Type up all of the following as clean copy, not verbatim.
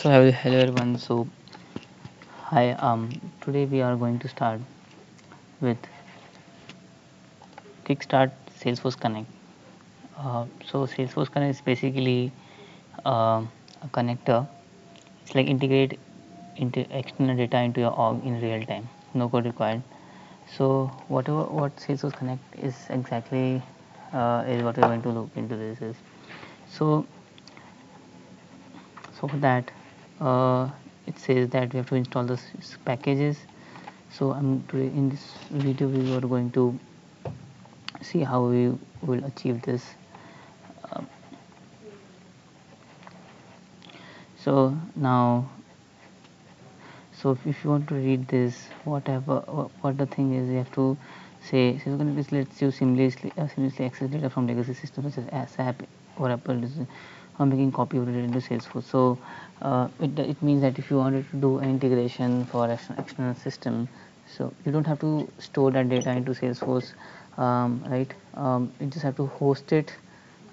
So hello everyone. So hi. Today we are going to start with Kickstart Salesforce Connect. So Salesforce Connect is basically a connector. It's like integrate into external data into your org in real time. No code required. So what Salesforce Connect is exactly is what we're going to look into this is. So for that uh, it says that we have to install the packages. So today in this video we are going to see how we will achieve this. Um, so now, so if you want to read this, whatever what the thing is, you have to say. So this lets you seamlessly access data from legacy systems such as SAP or Apple, or making copy of it into Salesforce. So it means that if you wanted to do an integration for external system, so you don't have to store that data into Salesforce, right? You just have to host it.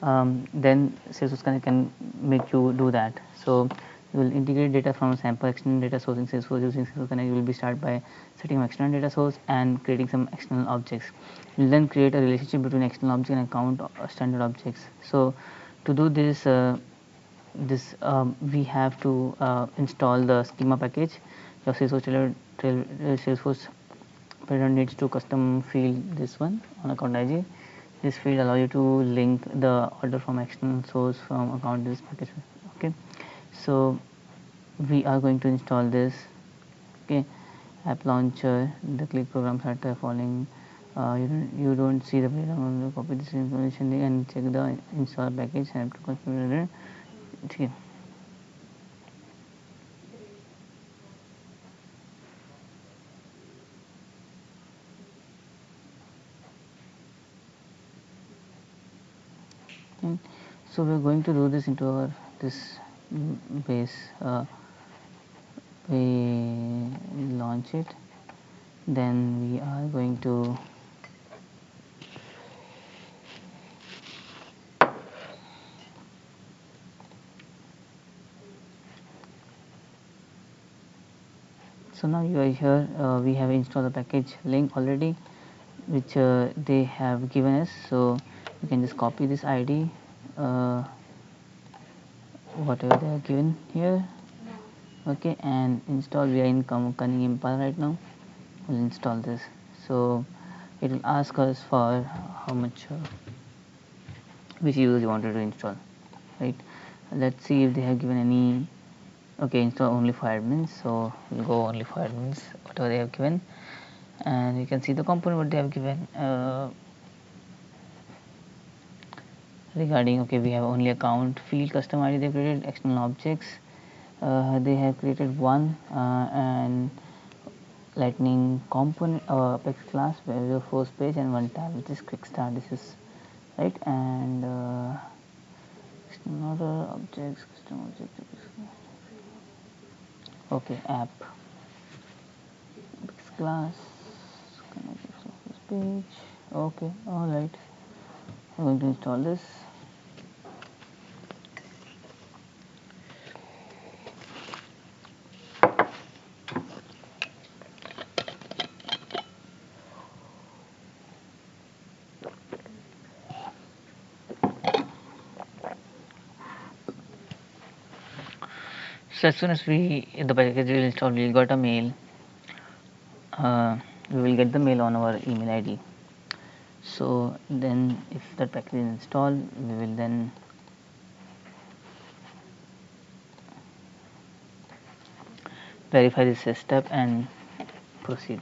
Then Salesforce Connect can make you do that. So you will integrate data from a sample external data source in Salesforce. Using Salesforce Connect, you will be start by setting an external data source and creating some external objects. You will then create a relationship between external object and account standard objects. So to do this, we have to install the Schema package. Your Salesforce Pattern needs to custom field this one on account ID. This field allow you to link the order from external source from account this package. Okay, so we are going to install this. Okay, app launcher, the click program starter following. You don't see the program. Copy this information and check the install package and to configure it. Okay. Okay. So we're going to do this into our this base. We launch it, then we are going to so now you are here. We have installed the package link already, which they have given us. So you can just copy this ID, whatever they are given here. Okay, and install. We are in Cunning Impala right now. We'll install this. So it will ask us for how much which users you wanted to install, right? Let's see if they have given any. Okay, install only for admins, so we'll go only for admins, whatever they have given, and you can see the component what they have given. Regarding, okay, we have only account field custom ID they created, external objects they have created one, and lightning component apex class where force page and one tab which is quick start. This is right, and external objects, custom object. Okay, app apex class page. Okay, all right, I'm going to install this. So as soon as the package will install, we got a mail. We will get the mail on our email ID. So then if that package is installed, we will then verify this step and proceed.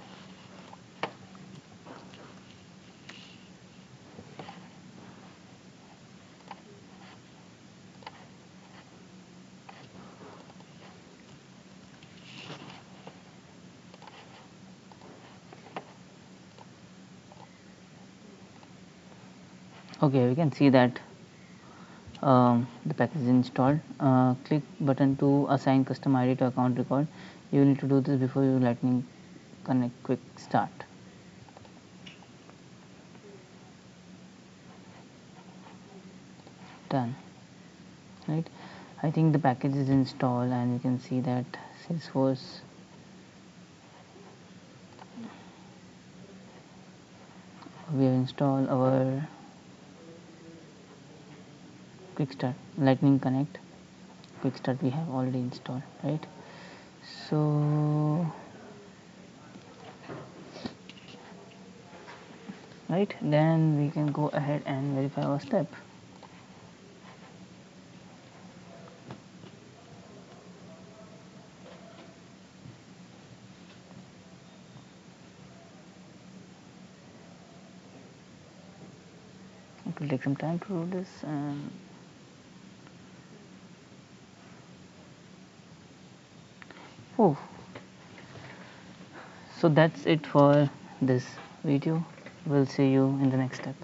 Okay, we can see that the package is installed. Click button to assign custom ID to account record. You need to do this before you lightning connect quick start. Done, right? I think the package is installed, and you can see that Salesforce we have installed our quick start lightning connect quick start we have already installed, right? So right, then we can go ahead and verify our step. It will take some time to do this, and oh, so that's it for this video. We'll see you in the next step.